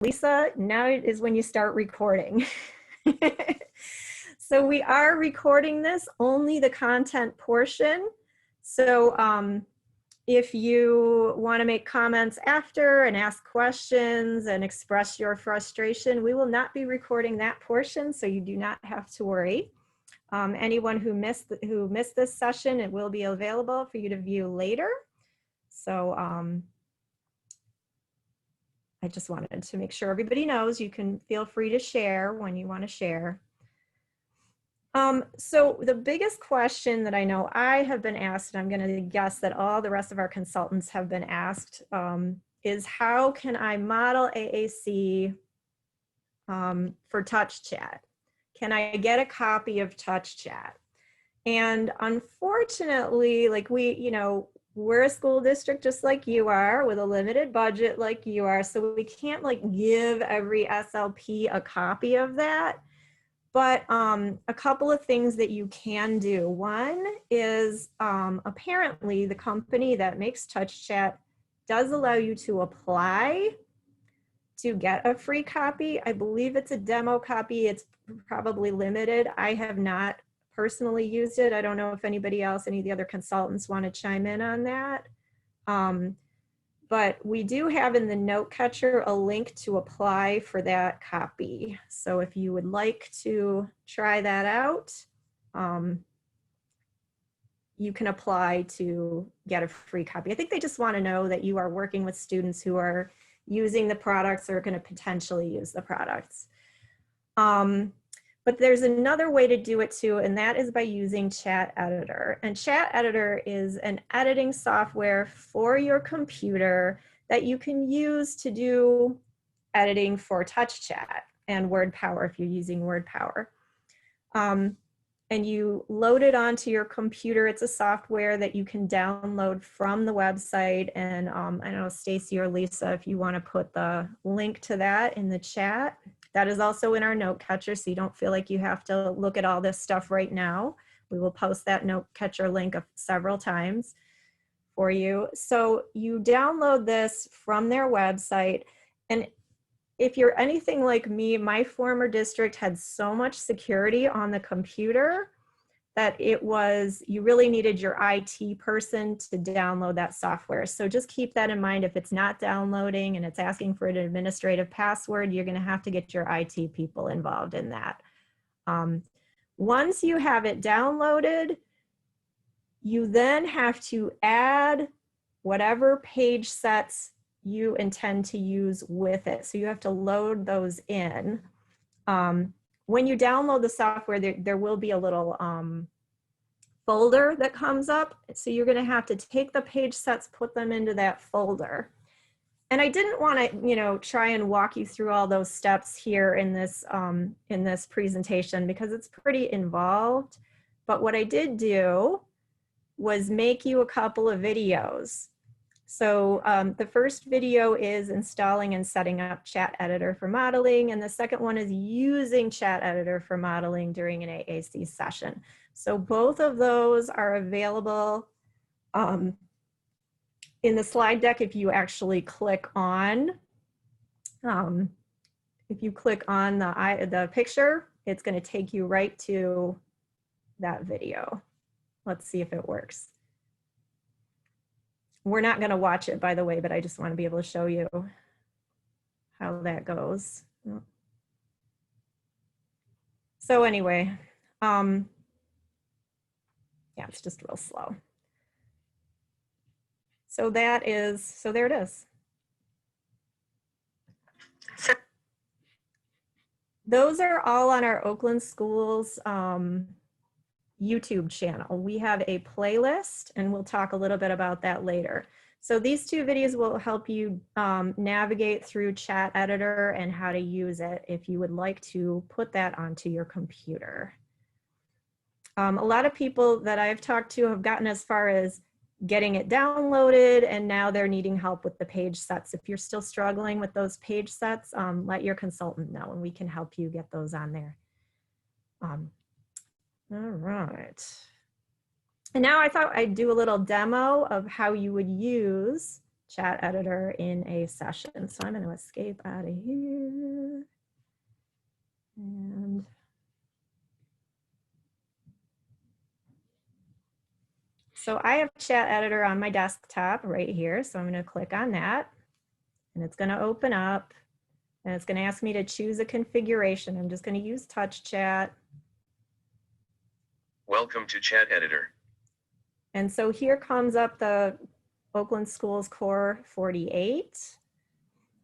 Lisa, now is when you start recording. So we are recording this, only the content portion. So if you want to make comments after and ask questions and express your frustration, we will not be recording that portion, so you do not have to worry. Anyone who missed this session, it will be available for you to view later. So I just wanted to make sure everybody knows you can feel free to share when you want to share. So the biggest question that I know I have been asked, and I'm going to guess that all the rest of our consultants have been asked, is how can I model AAC for Touch Chat? Can I get a copy of Touch Chat? And unfortunately, like we're a school district just like you are, with a limited budget like you are, so we can't like give every SLP a copy of that. But a couple of things that you can do. One is apparently the company that makes Touch Chat does allow you to apply to get a free copy. I believe it's a demo copy. It's probably limited. I have not personally used it. I don't know if anybody else, any of the other consultants want to chime in on that. But we do have in the note catcher a link to apply for that copy. So if you would like to try that out, you can apply to get a free copy. I think they just want to know that you are working with students who are using the products or are going to potentially use the products. But there's another way to do it too, and that is by using Chat Editor. And Chat Editor is an editing software for your computer that you can use to do editing for Touch Chat and WordPower if you're using WordPower. And you load it onto your computer. It's a software that you can download from the website. And I don't know, Stacy or Lisa, if you want to put the link to that in the chat. That is also in our note catcher, so you don't feel like you have to look at all this stuff right now. We will post that note catcher link several times for you. So you download this from their website. And if you're anything like me, my former district had so much security on the computer that you really needed your IT person to download that software. So just keep that in mind. If it's not downloading and it's asking for an administrative password, you're going to have to get your IT people involved in that. Once you have it downloaded, you then have to add whatever page sets you intend to use with it. So you have to load those in. When you download the software, there will be a little folder that comes up. So you're going to have to take the page sets, put them into that folder. And I didn't want to, try and walk you through all those steps here in this presentation because it's pretty involved. But what I did do was make you a couple of videos. So the first video is installing and setting up Chat Editor for modeling, and the second one is using Chat Editor for modeling during an AAC session. So both of those are available in the slide deck. If you actually click on, the picture, it's going to take you right to that video. Let's see if it works. We're not going to watch it, by the way, but I just want to be able to show you how that goes. So anyway, yeah, it's just real slow. So there it is. Those are all on our Oakland Schools YouTube channel. We have a playlist, and we'll talk a little bit about that later. So these two videos will help you navigate through Chat Editor and how to use it if you would like to put that onto your computer. A lot of people that I've talked to have gotten as far as getting it downloaded, and now they're needing help with the page sets. If you're still struggling with those page sets, let your consultant know, and we can help you get those on there. All right. And now I thought I'd do a little demo of how you would use chat editor in a session. So I'm going to escape out of here. And so I have chat editor on my desktop right here. So I'm going to click on that and it's going to open up and it's going to ask me to choose a configuration. I'm just going to use touch chat. Welcome to chat editor. And so here comes up the Oakland Schools Core 48.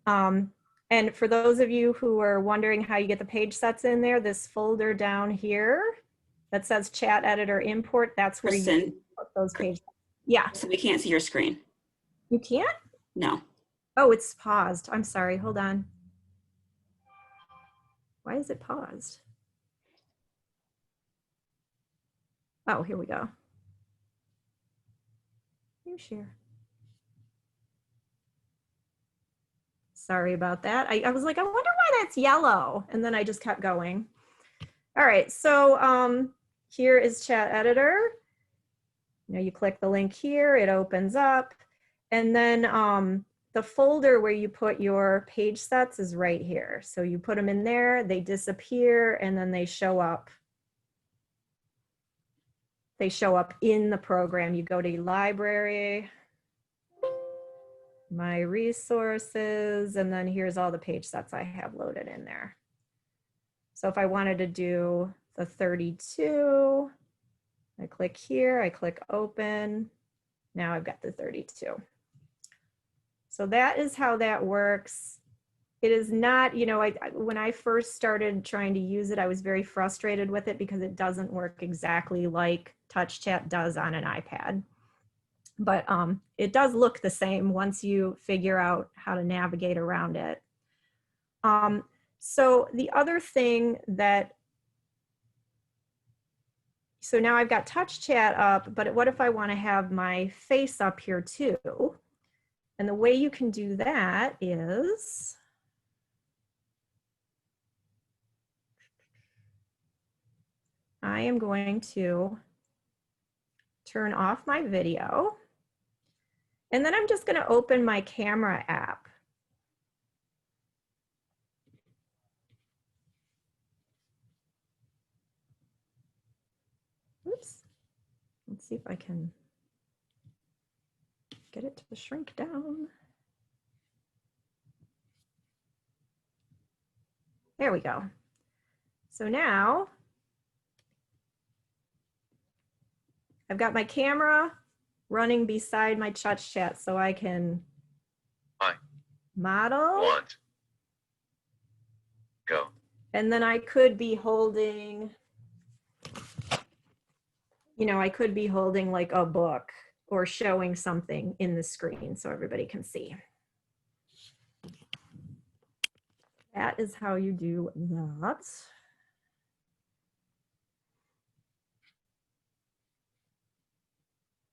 And for those of you who are wondering how you get the page sets in there, this folder down here that says chat editor import, that's where you put those pages. Yeah. So we can't see your screen. You can't? No. Oh, it's paused. I'm sorry. Hold on. Why is it paused? Oh, here we go. You share. Sorry about that. I was like, I wonder why that's yellow. And then I just kept going. All right, so here is chat editor. You know, you click the link here, it opens up. And then the folder where you put your page sets is right here. So you put them in there, they disappear, and then they show up. They show up in the program. You go to your library, my resources, and then here's all the page sets I have loaded in there. So if I wanted to do the 32, I click here, I click open. Now I've got the 32. So that is how that works. It is not, you know, when I first started trying to use it, I was very frustrated with it because it doesn't work exactly like Touch Chat does on an iPad. But it does look the same once you figure out how to navigate around it. So the other thing that, so now I've got Touch Chat up, but what if I want to have my face up here too? And the way you can do that is, I am going to turn off my video. And then I'm just going to open my camera app. Oops. Let's see if I can get it to shrink down. There we go. So now I've got my camera running beside my Touch Chat so I can model. Go. And then I could be holding, you know, I could be holding like a book or showing something in the screen so everybody can see. That is how you do that.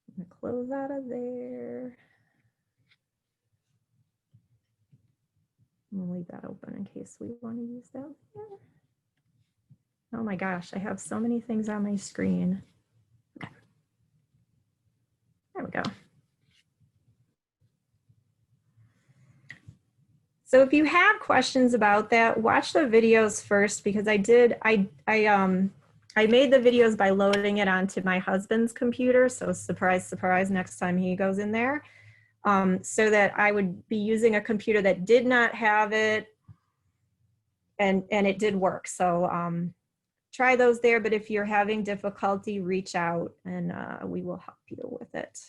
I'm gonna close out of there. I'm gonna leave that open in case we want to use that here. Oh my gosh, I have so many things on my screen. Okay. There we go. So if you have questions about that, watch the videos first because I made the videos by loading it onto my husband's computer. So surprise, surprise, next time he goes in there. So that I would be using a computer that did not have it and it did work. So try those there, but if you're having difficulty, reach out and we will help you with it.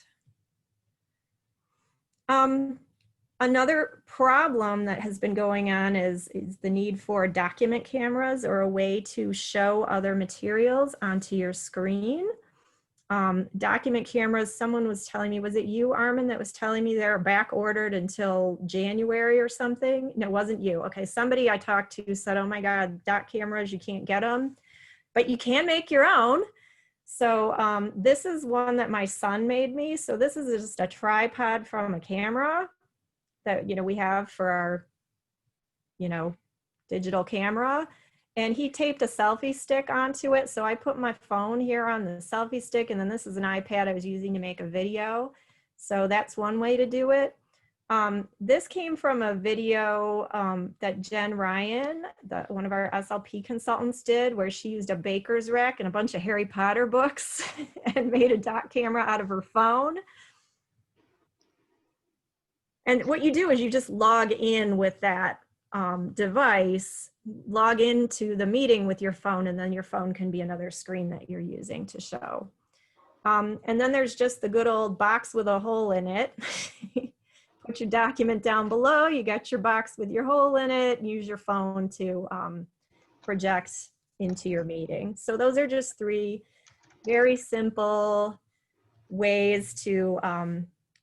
Another problem that has been going on is the need for document cameras or a way to show other materials onto your screen. Document cameras, someone was telling me, was it you, Armin, that was telling me they're back ordered until January or something? No, it wasn't you. Okay, somebody I talked to said, oh my God, doc cameras, you can't get them, but you can make your own. So this is one that my son made me. So this is just a tripod from a camera that, you know, we have for our, you know, digital camera. And he taped a selfie stick onto it. So I put my phone here on the selfie stick, and then this is an iPad I was using to make a video. So that's one way to do it. This came from a video that Jen Ryan, one of our SLP consultants, did, where she used a baker's rack and a bunch of Harry Potter books and made a dot camera out of her phone. And what you do is you just log in with that device, log into the meeting with your phone, and then your phone can be another screen that you're using to show. And then there's just the good old box with a hole in it. Put your document down below, you got your box with your hole in it, use your phone to project into your meeting. So those are just 3 very simple ways to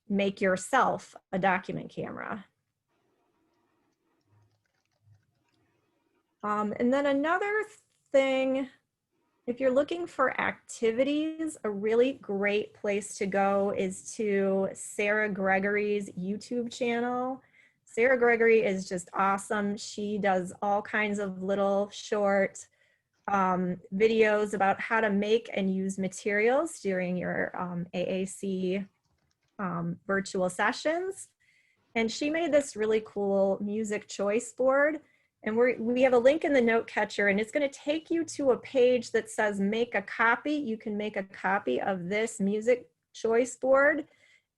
make yourself a document camera. And then another thing, if you're looking for activities, a really great place to go is to Sarah Gregory's YouTube channel. Sarah Gregory is just awesome. She does all kinds of little short videos about how to make and use materials during your AAC virtual sessions. And she made this really cool music choice board. And we have a link in the note catcher, and it's going to take you to a page that says make a copy. You can make a copy of this music choice board,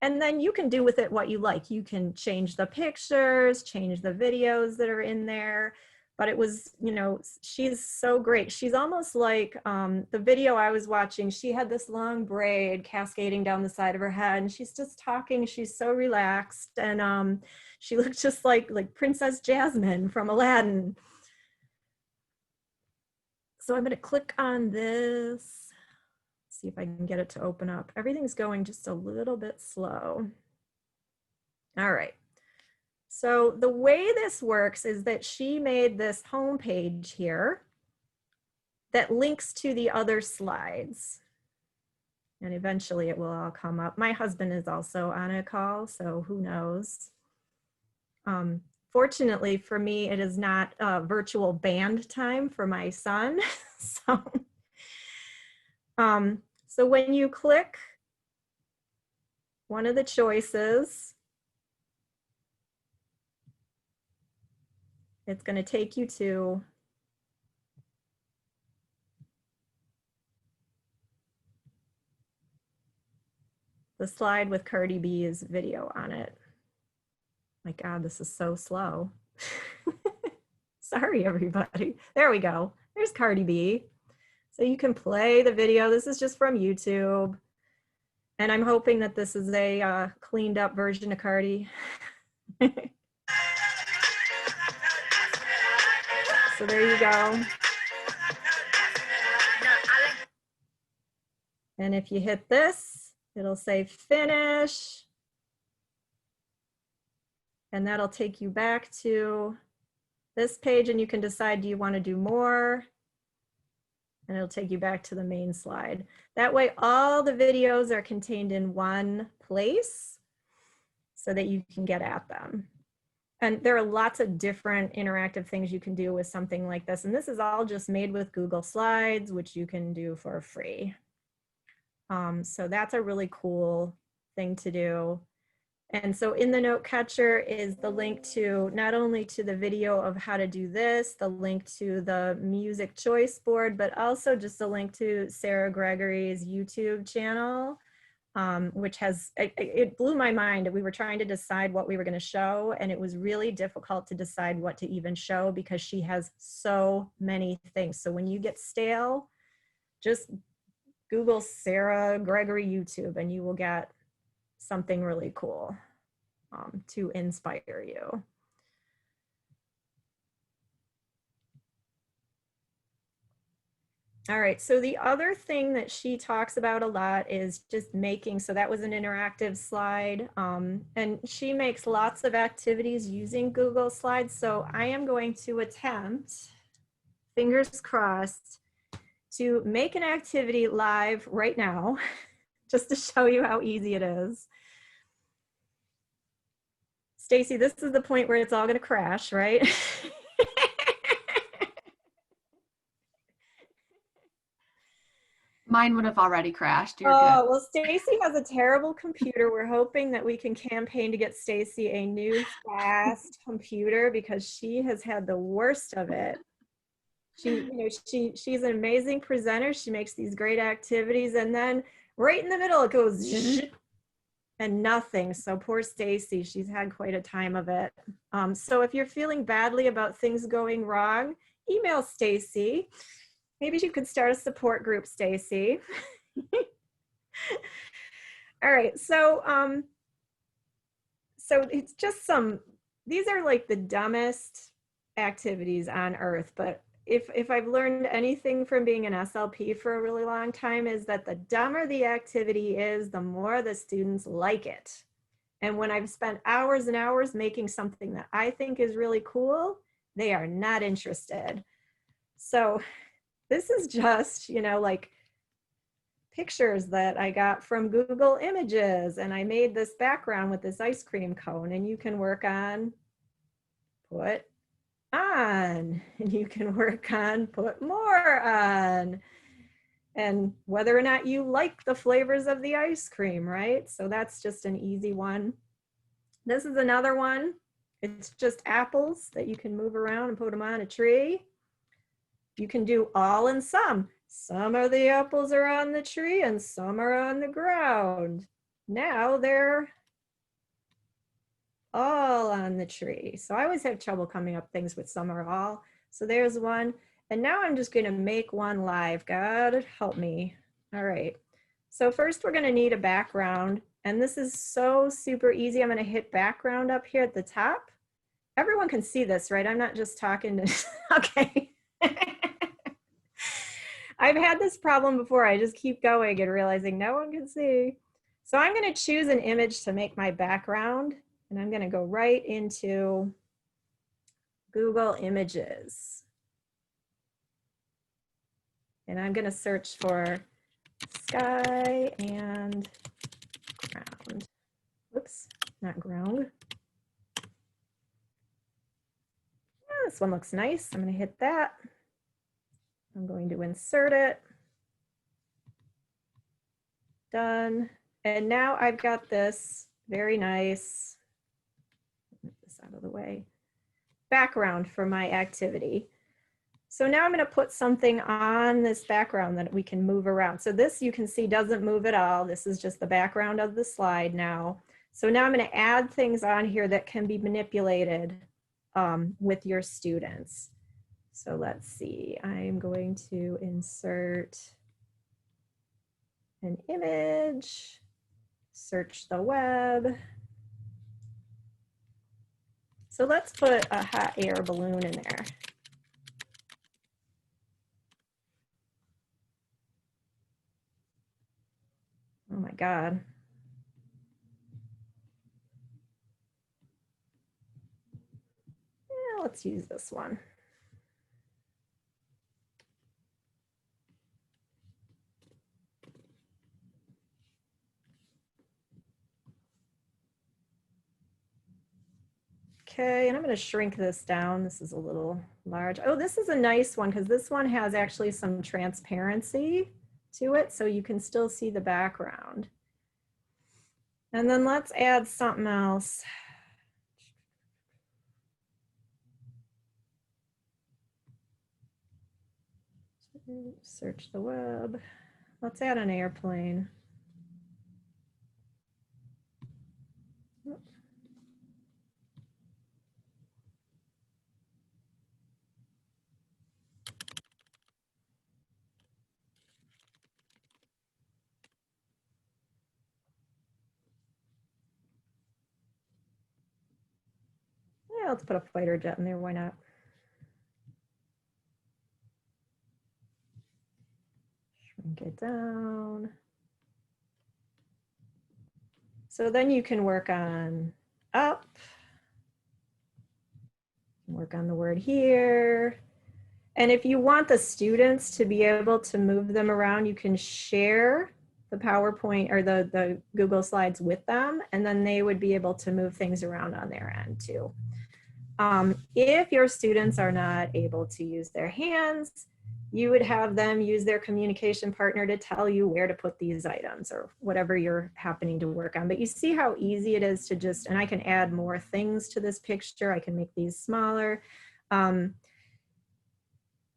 and then you can do with it what you like. You can change the pictures, change the videos that are in there. But it was, you know, she's so great. She's almost like the video I was watching. She had this long braid cascading down the side of her head, and she's just talking. She's so relaxed, and she looks just like Princess Jasmine from Aladdin. So I'm going to click on this. See if I can get it to open up. Everything's going just a little bit slow. All right. So the way this works is that she made this home page here that links to the other slides. And eventually it will all come up. My husband is also on a call, so who knows. Fortunately for me, it is not virtual band time for my son. So when you click one of the choices, it's going to take you to the slide with Cardi B's video on it. My God, this is so slow. Sorry, everybody. There we go. There's Cardi B. So you can play the video. This is just from YouTube. And I'm hoping that this is a cleaned up version of Cardi. So there you go. And if you hit this, it'll say finish. And that'll take you back to this page, and you can decide, do you want to do more? And it'll take you back to the main slide. That way, all the videos are contained in one place so that you can get at them. And there are lots of different interactive things you can do with something like this. And this is all just made with Google Slides, which you can do for free. So that's a really cool thing to do. And so in the note catcher is the link to not only to the video of how to do this, the link to the music choice board, but also just a link to Sarah Gregory's YouTube channel, which has, it blew my mind. We were trying to decide what we were going to show, and it was really difficult to decide what to even show because she has so many things. So when you get stale, just Google Sarah Gregory YouTube and you will get something really cool to inspire you. All right, so the other thing that she talks about a lot is just making, so that was an interactive slide, and she makes lots of activities using Google Slides. So I am going to attempt, fingers crossed, to make an activity live right now, just to show you how easy it is. Stacy, this is the point where it's all going to crash, right? Mine would have already crashed. You're Oh, good. well, Stacy has a terrible computer. We're hoping that we can campaign to get Stacy a new fast computer because she has had the worst of it. She's an amazing presenter. She makes these great activities, and then right in the middle it goes and nothing. So poor Stacy, she's had quite a time of it. So if you're feeling badly about things going wrong, email Stacy. Maybe you could start a support group, Stacy. All right, so it's just these are like the dumbest activities on earth, but if I've learned anything from being an SLP for a really long time is that the dumber the activity is, the more the students like it. And when I've spent hours and hours making something that I think is really cool, they are not interested. So this is just, like pictures that I got from Google Images, and I made this background with this ice cream cone, and you can work on put on, and you can work on put more on, and whether or not you like the flavors of the ice cream, right? So that's just an easy one. This is another one. It's just apples that you can move around and put them on a tree. You can do all and some. Some of the apples are on the tree and some are on the ground. Now they're all on the tree. So I always have trouble coming up things with some or all. So there's one. And now I'm just going to make one live. God help me. All right. So first we're going to need a background. And this is so super easy. I'm going to hit background up here at the top. Everyone can see this, right? I'm not just talking to, okay. I've had this problem before. I just keep going and realizing no one can see. So I'm going to choose an image to make my background, and I'm going to go right into Google Images. And I'm going to search for sky and ground. Whoops, not ground. Oh, this one looks nice. I'm going to hit that. I'm going to insert it. Done. And now I've got this very nice, move this out of the way, background for my activity. So now I'm going to put something on this background that we can move around. So this you can see doesn't move at all. This is just the background of the slide now. So now I'm going to add things on here that can be manipulated with your students. So let's see, I'm going to insert an image, search the web. So let's put a hot air balloon in there. Oh my God. Yeah, let's use this one. Okay, and I'm going to shrink this down. This is a little large. Oh, this is a nice one because this one has actually some transparency to it, so you can still see the background. And then let's add something else. Search the web. Let's add an airplane. Yeah, let's put a fighter jet in there. Why not? Shrink it down. So then you can work on up, work on the word here. And if you want the students to be able to move them around, you can share the PowerPoint or the Google Slides with them, and then they would be able to move things around on their end too. If your students are not able to use their hands, you would have them use their communication partner to tell you where to put these items or whatever you're happening to work on. But you see how easy it is to just, and I can add more things to this picture. I can make these smaller. And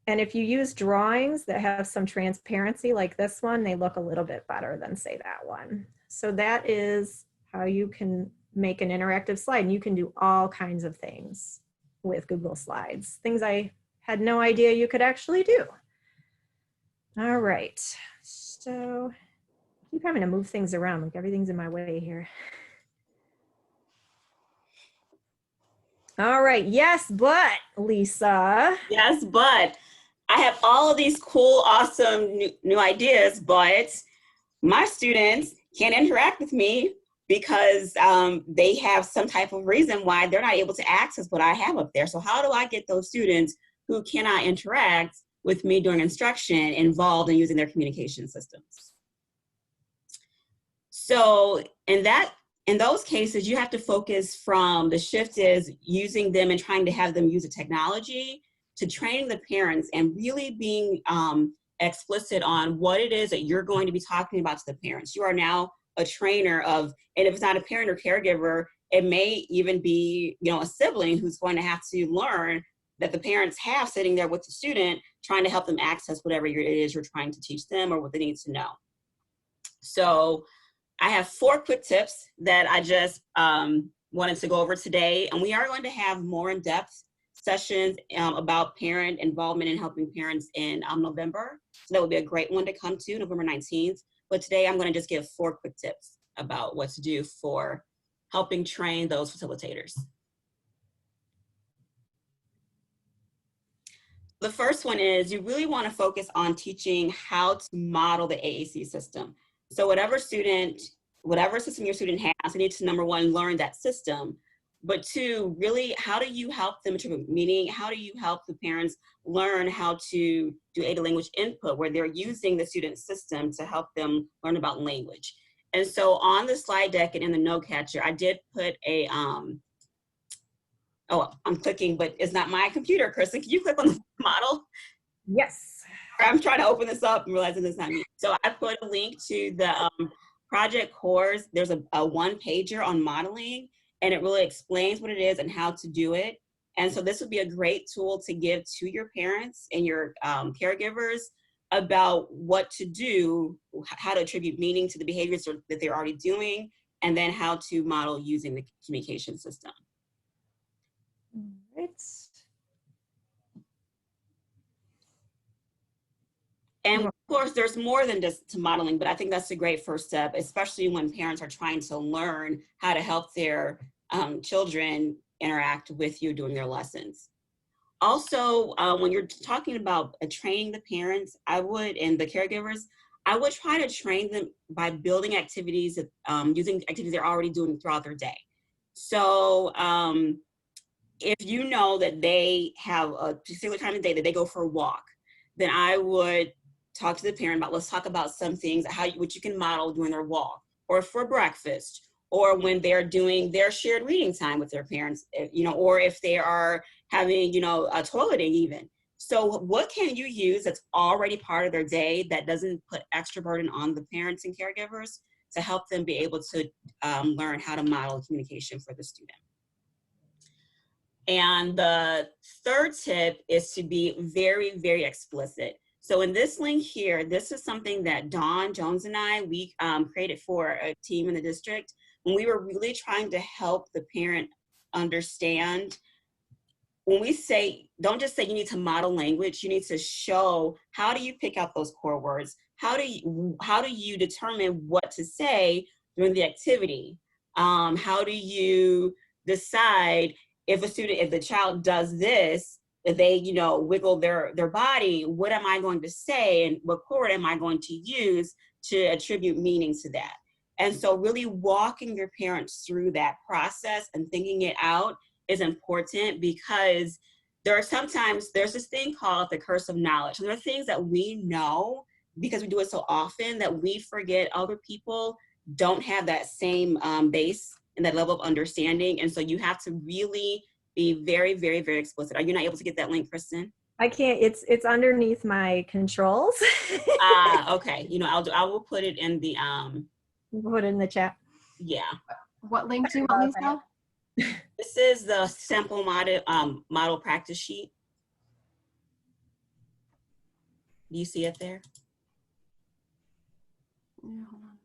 if you use drawings that have some transparency like this one, they look a little bit better than say that one. So that is how you can make an interactive slide, and you can do all kinds of things with Google Slides, things I had no idea you could actually do. All right, so I keep having to move things around, like everything's in my way here. All right, yes, but Lisa. Yes, but I have all of these cool, awesome new ideas, but my students can't interact with me because they have some type of reason why they're not able to access what I have up there. So how do I get those students who cannot interact with me during instruction involved in using their communication systems? So in those cases, you have to focus from the shift is using them and trying to have them use the technology to training the parents and really being explicit on what it is that you're going to be talking about to the parents. You are now a trainer of, and if it's not a parent or caregiver, it may even be, you know, a sibling who's going to have to learn that the parents have sitting there with the student, trying to help them access whatever it is you're trying to teach them or what they need to know. So I have 4 quick tips that I just wanted to go over today, and we are going to have more in-depth sessions about parent involvement and helping parents in November. So that would be a great one to come to, November 19th. But today I'm going to just give 4 quick tips about what to do for helping train those facilitators. The first one is you really want to focus on teaching how to model the AAC system. So whatever system your student has, they need to, number 1, learn that system. But 2, really, how do you help them, meaning how do you help the parents learn how to do aided language input where they're using the student system to help them learn about language. And so on the slide deck and in the note catcher, I did put a, oh, I'm clicking, but it's not my computer, Kristen. Can you click on the model? Yes. I'm trying to open this up and realizing it's not me. So I put a link to the project course. There's a 1-pager on modeling, and it really explains what it is and how to do it. And so this would be a great tool to give to your parents and your caregivers about what to do, how to attribute meaning to the behaviors that they're already doing, and then how to model using the communication system. Right. And of course, there's more than just to modeling, but I think that's a great first step, especially when parents are trying to learn how to help their children interact with you during their lessons. Also, when you're talking about training the parents, and the caregivers, I would try to train them by building activities, using activities they're already doing throughout their day. So if you know that they have a particular time of day that they go for a walk, then I would talk to the parent about, let's talk about some things, what you can model during their walk, or for breakfast, or when they're doing their shared reading time with their parents, you know, or if they are having, you know, a toileting even. So what can you use that's already part of their day that doesn't put extra burden on the parents and caregivers to help them be able to learn how to model communication for the student? And the third tip is to be very, very explicit. So in this link here, this is something that Dawn Jones and we created for a team in the district when we were really trying to help the parent understand. When we say, don't just say you need to model language, you need to show how do you pick out those core words? How do you determine what to say during the activity? How do you decide if the child does this, if they, you know, wiggle their body, what am I going to say and what core word am I going to use to attribute meaning to that? And so really walking your parents through that process and thinking it out is important, because there's this thing called the curse of knowledge. There are things that we know because we do it so often that we forget other people don't have that same base and that level of understanding. And so you have to really be very, very, very explicit. Are you not able to get that link, Kristen? I can't, it's underneath my controls. Okay. You know, I will put it in the, Put it in the chat. yeah. What link do you want, Lisa? This is the sample model practice sheet. Do you see it there? Yeah, hold on.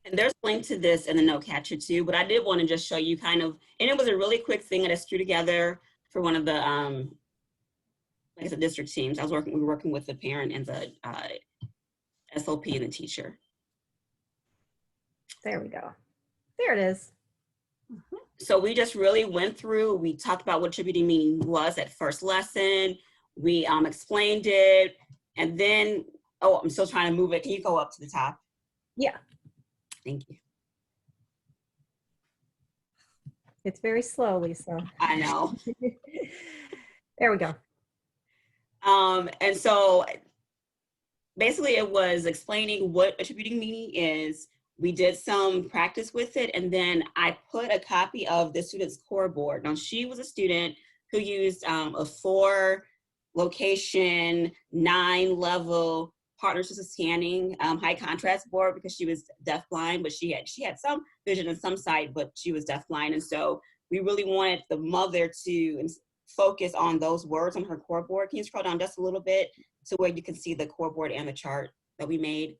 And there's a link to this in the note catcher too, but I did want to just show you kind of, and it was a really quick thing that I threw together for one of the, like I said, district teams. We were working with the parent and the SLP and the teacher. There we go. There it is. So we just really went through, we talked about what attributing meaning was at first lesson. We explained it. And then, oh, I'm still trying to move it. Can you go up to the top? Yeah. Thank you. It's very slow, Lisa. I know. There we go. And so basically it was explaining what attributing meaning is. We did some practice with it, and then I put a copy of the student's core board. Now, she was a student who used a 4-location, 9-level partnership scanning high contrast board because she was deafblind, but she had some vision in some sight, but she was deafblind. And so we really wanted the mother to focus on those words on her core board. Can you scroll down just a little bit to where you can see the core board and the chart that we made?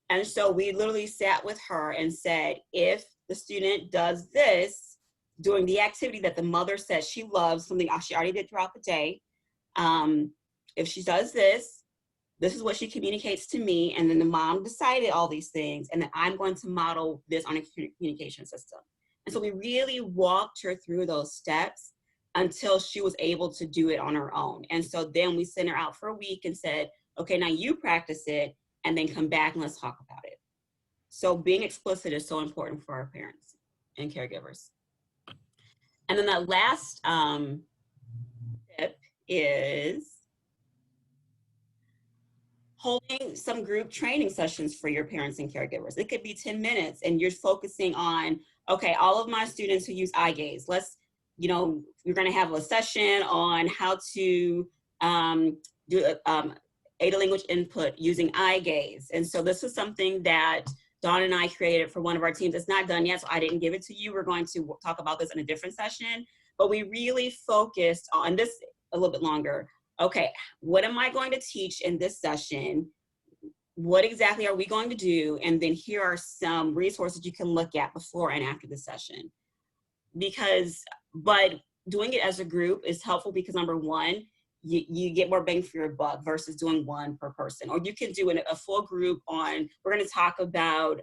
And so we literally sat with her and said, if the student does this during the activity that the mother says she loves, something she already did throughout the day, if she does this, this is what she communicates to me. And then the mom decided all these things, and then I'm going to model this on a communication system. And so we really walked her through those steps until she was able to do it on her own. And so then we sent her out for a week and said, okay, now you practice it, and then come back and let's talk about it. So being explicit is so important for our parents and caregivers. And then that last tip is holding some group training sessions for your parents and caregivers. It could be 10 minutes and you're focusing on, okay, all of my students who use eye gaze, we're gonna have a session on how to do aid language input using eye gaze. And so this is something that Dawn and I created for one of our teams. It's not done yet, so I didn't give it to you. We're going to talk about this in a different session, but we really focused on this a little bit longer. Okay, what am I going to teach in this session? What exactly are we going to do? And then here are some resources you can look at before and after the session. But doing it as a group is helpful because number one, you get more bang for your buck versus doing one per person. Or you can do a full group on, we're going to talk about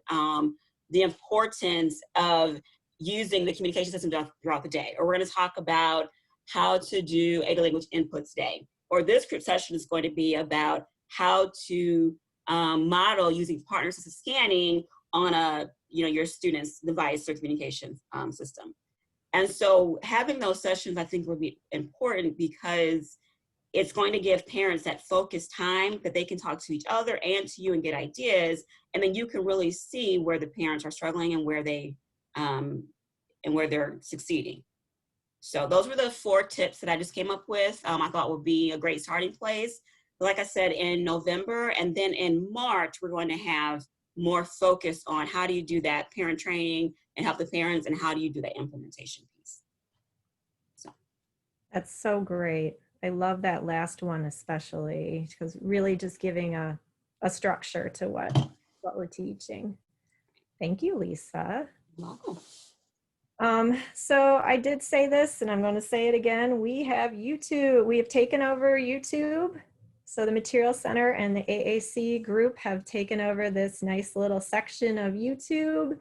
the importance of using the communication system throughout the day. Or we're going to talk about how to do aid language input today. Or this group session is going to be about how to model using partner assisted scanning on your student's device or communication system. And so having those sessions, I think, will be important because it's going to give parents that focused time that they can talk to each other and to you and get ideas. And then you can really see where the parents are struggling and where they're succeeding. So those were the 4 tips that I just came up with. I thought would be a great starting place. But like I said, in November and then in March, we're going to have more focus on how do you do that parent training and help the parents, and how do you do that implementation piece. So That's so great. I love that last one especially, because really just giving a structure to what we're teaching. Thank you, Lisa. you're welcome. So I did say this, and I'm going to say it again. We have YouTube. We have taken over YouTube. So the Material Center and the AAC group have taken over this nice little section of YouTube.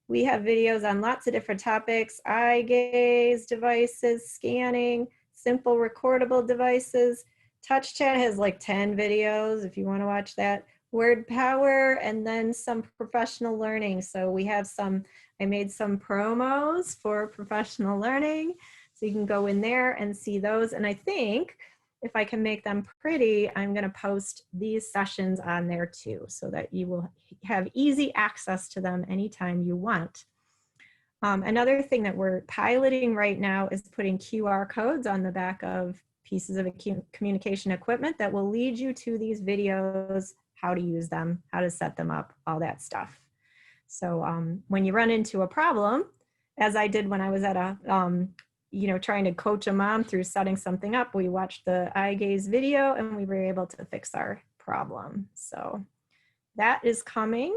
We have videos on lots of different topics: eye gaze devices, scanning, simple recordable devices. Touch Chat has like 10 videos if you want to watch that. Word power, and then some professional learning. So we have I made some promos for professional learning. So you can go in there and see those. And I think if I can make them pretty, I'm going to post these sessions on there too, so that you will have easy access to them anytime you want. Another thing that we're piloting right now is putting QR codes on the back of pieces of communication equipment that will lead you to these videos, how to use them, how to set them up, all that stuff. So when you run into a problem, as I did when I was at a, trying to coach a mom through setting something up, we watched the eye gaze video and we were able to fix our problem. So that is coming.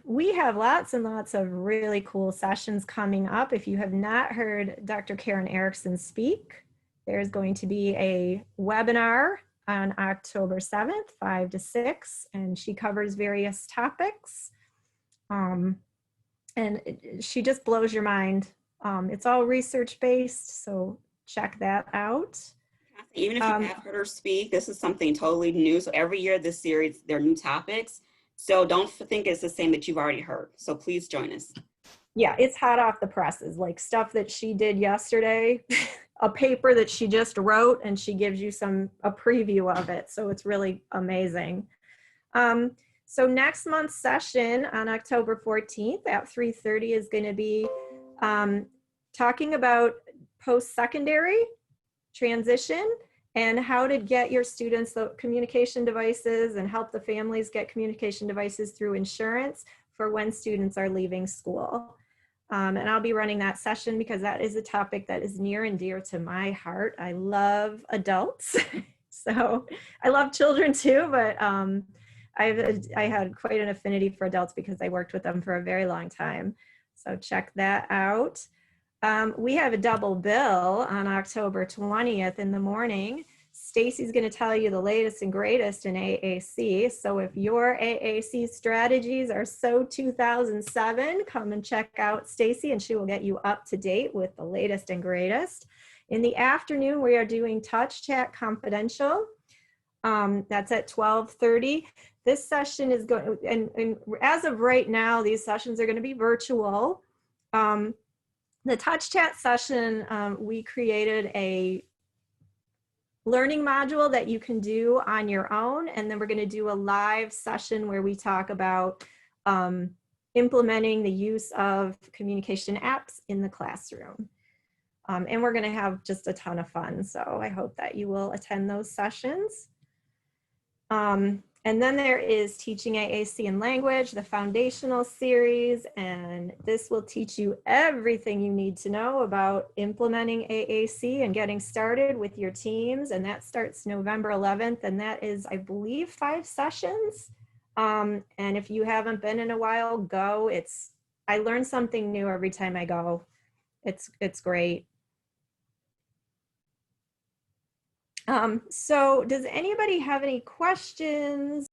We have lots and lots of really cool sessions coming up. If you have not heard Dr. Karen Erickson speak, there's going to be a webinar on October 7th, 5 to 6, and she covers various topics. And she just blows your mind. It's all research-based, so check that out. Even if you have heard her speak, this is something totally new. So every year this series, there are new topics. So don't think it's the same that you've already heard. So please join us. Yeah, it's hot off the presses, like stuff that she did yesterday, a paper that she just wrote, and she gives you a preview of it. So it's really amazing. So next month's session on October 14th at 3:30 is going to be talking about post-secondary transition and how to get your students the communication devices and help the families get communication devices through insurance for when students are leaving school. And I'll be running that session because that is a topic that is near and dear to my heart. I love adults, so I love children too, but I had quite an affinity for adults because I worked with them for a very long time. So check that out. We have a double bill on October 20th in the morning. Stacy's going to tell you the latest and greatest in AAC. So if your AAC strategies are so 2007, come and check out Stacy and she will get you up to date with the latest and greatest. In the afternoon, we are doing Touch Chat Confidential. That's at 12:30. This session is going, and as of right now, these sessions are going to be virtual. The Touch Chat session, we created a learning module that you can do on your own, and then we're going to do a live session where we talk about implementing the use of communication apps in the classroom. And we're going to have just a ton of fun, so I hope that you will attend those sessions. And then there is Teaching AAC in Language, the foundational series, and this will teach you everything you need to know about implementing AAC and getting started with your teams. And that starts November 11th, and that is, I believe, 5 sessions. And if you haven't been in a while, go. I learn something new every time I go. It's great. So does anybody have any questions